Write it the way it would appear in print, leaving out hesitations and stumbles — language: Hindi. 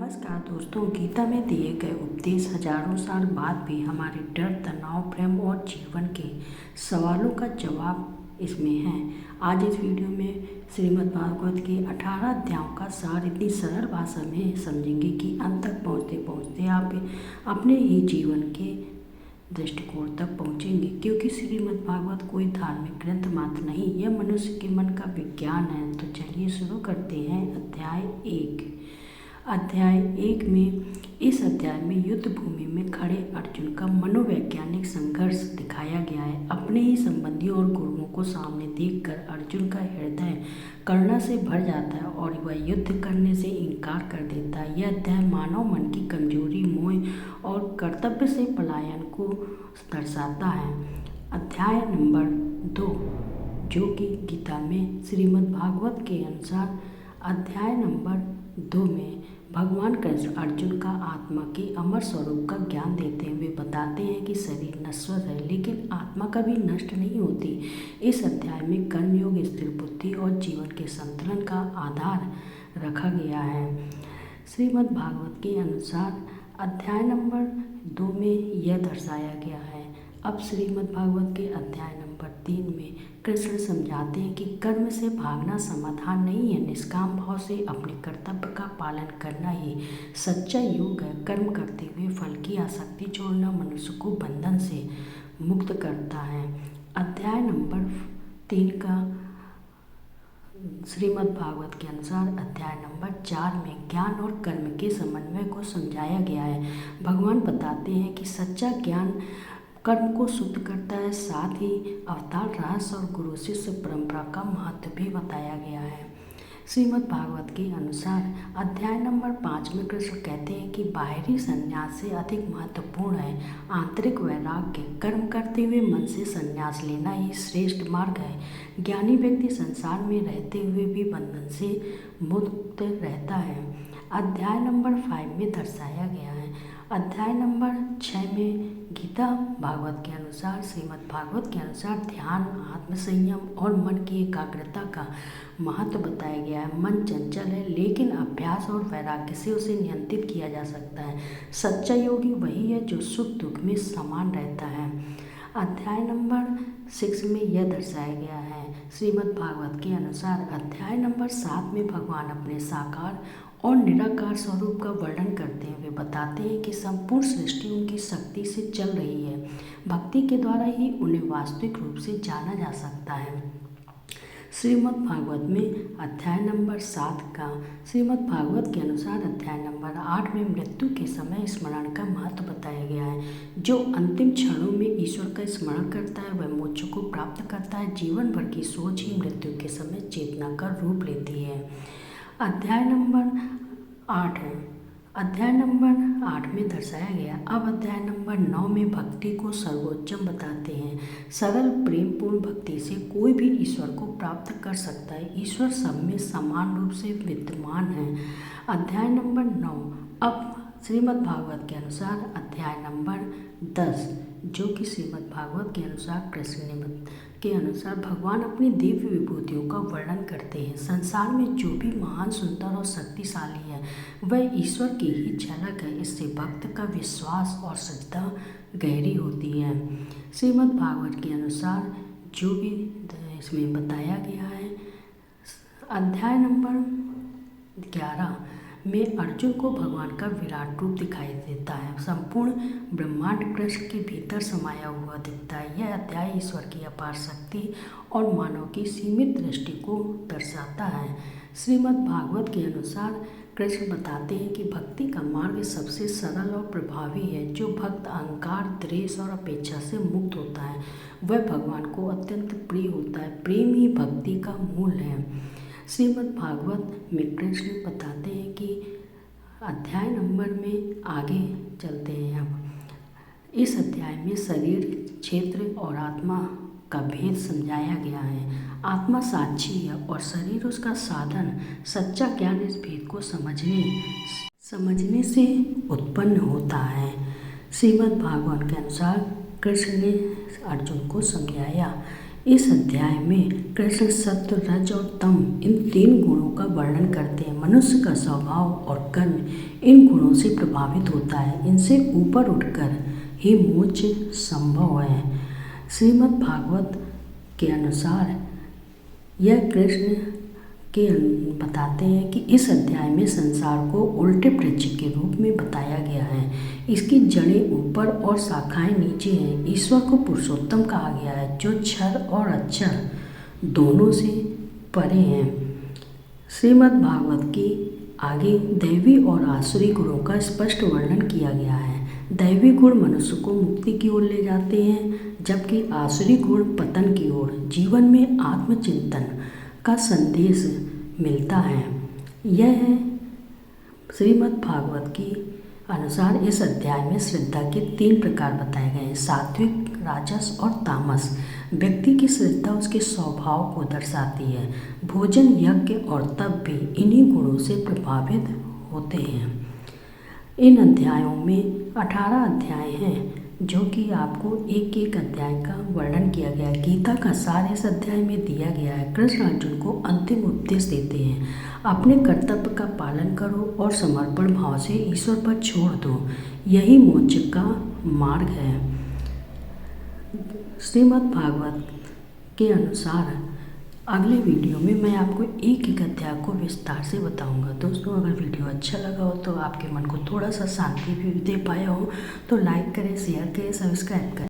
नमस्कार दोस्तों, गीता में दिए गए उपदेश हजारों साल बाद भी हमारे डर, तनाव, प्रेम और जीवन के सवालों का जवाब इसमें है। आज इस वीडियो में श्रीमद् भागवत के 18 अध्यायों का सार इतनी सरल भाषा में समझेंगे कि अंत तक पहुँचते पहुँचते आप अपने ही जीवन के दृष्टिकोण तक पहुँचेंगे। क्योंकि श्रीमद् भागवत कोई धार्मिक ग्रंथ मात्र नहीं, यह मनुष्य के मन का विज्ञान है। तो चलिए शुरू करते हैं। अध्याय 1 में इस अध्याय में युद्ध भूमि में खड़े अर्जुन का मनोवैज्ञानिक संघर्ष दिखाया गया है। अपने ही संबंधियों और गुरुओं को सामने देखकर अर्जुन का हृदय करुणा से भर जाता है और वह युद्ध करने से इनकार कर देता है। यह अध्याय मानव मन की कमजोरी, मोह और कर्तव्य से पलायन को दर्शाता है। अध्याय नंबर 2, जो कि गीता में श्रीमद् भागवत के अनुसार अध्याय नंबर 2 में भगवान कृष्ण अर्जुन का आत्मा के अमर स्वरूप का ज्ञान देते हुए बताते हैं कि शरीर नश्वर है, लेकिन आत्मा कभी नष्ट नहीं होती। इस अध्याय में कर्मयोग, स्थिर बुद्धि और जीवन के संतुलन का आधार रखा गया है। श्रीमद् भागवत के अनुसार अध्याय नंबर 2 में यह दर्शाया गया है। अब श्रीमद् भागवत के अध्याय नंबर 3 में कृष्ण समझाते हैं कि कर्म से भागना समाधान नहीं है। निष्काम भाव से अपने कर्तव्य का पालन करना ही सच्चा योग है। कर्म करते हुए फल की आसक्ति छोड़ना मनुष्य को बंधन से मुक्त करता है। अध्याय नंबर 3 का श्रीमद् भागवत के अनुसार अध्याय नंबर 4 में ज्ञान और कर्म के समन्वय को समझाया गया है। भगवान बताते हैं कि सच्चा ज्ञान कर्म को शुद्ध करता है। साथ ही अवतार रहस्य और गुरु शिष्य परंपरा का महत्व भी बताया गया है। श्रीमद् भागवत के अनुसार अध्याय नंबर 5 में कृष्ण कहते हैं कि बाहरी संन्यास से अधिक महत्वपूर्ण है आंतरिक वैराग्य। कर्म करते हुए मन से संन्यास लेना ही श्रेष्ठ मार्ग है। ज्ञानी व्यक्ति संसार में रहते हुए भी बंधन से मुक्त रहता है। अध्याय नंबर 5 में दर्शाया गया है। अध्याय नंबर 6 में गीता भागवत के अनुसार श्रीमद् भागवत के अनुसार ध्यान, आत्मसंयम और मन की एकाग्रता का महत्व बताया गया है। मन चंचल है, लेकिन अभ्यास और वैराग्य से उसे नियंत्रित किया जा सकता है। सच्चा योगी वही है जो सुख दुख में समान रहता है। अध्याय नंबर 6 में यह दर्शाया गया है। श्रीमद् भागवत के अनुसार अध्याय नंबर 7 में भगवान अपने साकार और निराकार स्वरूप का वर्णन करते हुए बताते हैं कि संपूर्ण सृष्टि उनकी शक्ति से चल रही है। भक्ति के द्वारा ही उन्हें वास्तविक रूप से जाना जा सकता है। श्रीमद् भागवत में अध्याय नंबर 7 का श्रीमद् भागवत के अनुसार अध्याय नंबर 8 में मृत्यु के समय स्मरण का महत्व बताया गया है। जो अंतिम क्षणों में ईश्वर का स्मरण करता है वह मोक्ष को प्राप्त करता है। जीवन भर की सोच ही मृत्यु के समय चेतना का रूप लेती है। अध्याय नंबर 8 है। अध्याय नंबर 8 में दर्शाया गया। अब अध्याय नंबर 9 में भक्ति को सर्वोच्चम बताते हैं। सरल प्रेमपूर्ण भक्ति से कोई भी ईश्वर को प्राप्त कर सकता है। ईश्वर सब में समान रूप से विद्यमान है। अध्याय नंबर 9। अब श्रीमद् भागवत के अनुसार अध्याय नंबर 10, जो कि श्रीमद् भागवत के अनुसार कृष्ण के अनुसार भगवान अपनी दिव्य विभूतियों का वर्णन करते हैं। संसार में जो भी महान, सुंदर और शक्तिशाली है वह ईश्वर की ही झलक है। इससे भक्त का विश्वास और श्रद्धा गहरी होती है। श्रीमद् भागवत के अनुसार जो भी इसमें बताया गया है। अध्याय नंबर 11 में अर्जुन को भगवान का विराट रूप दिखाई देता है। संपूर्ण ब्रह्मांड कृष्ण के भीतर समाया हुआ दिखता है। यह अध्याय ईश्वर की अपार शक्ति और मानव की सीमित दृष्टि को दर्शाता है। श्रीमद् भागवत के अनुसार कृष्ण बताते हैं कि भक्ति का मार्ग सबसे सरल और प्रभावी है। जो भक्त अहंकार, द्वेष और अपेक्षा से मुक्त होता है वह भगवान को अत्यंत प्रिय होता है। प्रेम ही भक्ति का मूल है। श्रीमद् भागवत में कृष्ण बताते हैं कि अध्याय नंबर में आगे चलते हैं। अब इस अध्याय में शरीर, क्षेत्र और आत्मा का भेद समझाया गया है। आत्मा साक्षी है और शरीर उसका साधन। सच्चा ज्ञान इस भेद को समझने से उत्पन्न होता है। श्रीमद् भागवत के अनुसार कृष्ण ने अर्जुन को समझाया इस अध्याय में कृष्ण सत्व, रज और तम इन 3 गुणों का वर्णन करते हैं। मनुष्य का स्वभाव और कर्म इन गुणों से प्रभावित होता है। इनसे ऊपर उठकर ही मोक्ष संभव है। श्रीमद् भागवत के अनुसार यह कृष्ण के बताते हैं कि इस अध्याय में संसार को उल्टे वृक्ष के रूप में बताया गया है। इसकी जड़ें ऊपर और शाखाएं नीचे हैं। ईश्वर को पुरुषोत्तम कहा गया है, जो क्षर और अक्षर दोनों से परे हैं। श्रीमद् भागवत की आगे दैवी और आसुरी गुणों का स्पष्ट वर्णन किया गया है। दैवी गुण मनुष्य को मुक्ति की ओर ले जाते हैं, जबकि आसुरी गुण पतन की ओर। जीवन में आत्मचिंतन का संदेश मिलता है। यह है श्रीमद् भागवत की अनुसार इस अध्याय में श्रद्धा के 3 प्रकार बताए गए हैं, सात्विक, राजस और तामस। व्यक्ति की श्रद्धा उसके स्वभाव को दर्शाती है। भोजन, यज्ञ और तप भी इन्हीं गुणों से प्रभावित होते हैं। इन अध्यायों में 18 अध्याय हैं, जो कि आपको एक एक अध्याय का वर्णन किया गया है। गीता का सार इस अध्याय में दिया गया है। कृष्ण अर्जुन को अंतिम उपदेश देते हैं, अपने कर्तव्य का पालन करो और समर्पण भाव से ईश्वर पर छोड़ दो, यही मोक्ष का मार्ग है। श्रीमद् भागवत के अनुसार अगले वीडियो में मैं आपको एक एक अध्याय को विस्तार से बताऊंगा। दोस्तों, अगर वीडियो अच्छा लगा हो तो आपके मन को थोड़ा सा शांति भी दे पाया हो तो लाइक करें, शेयर करें, सब्सक्राइब करें।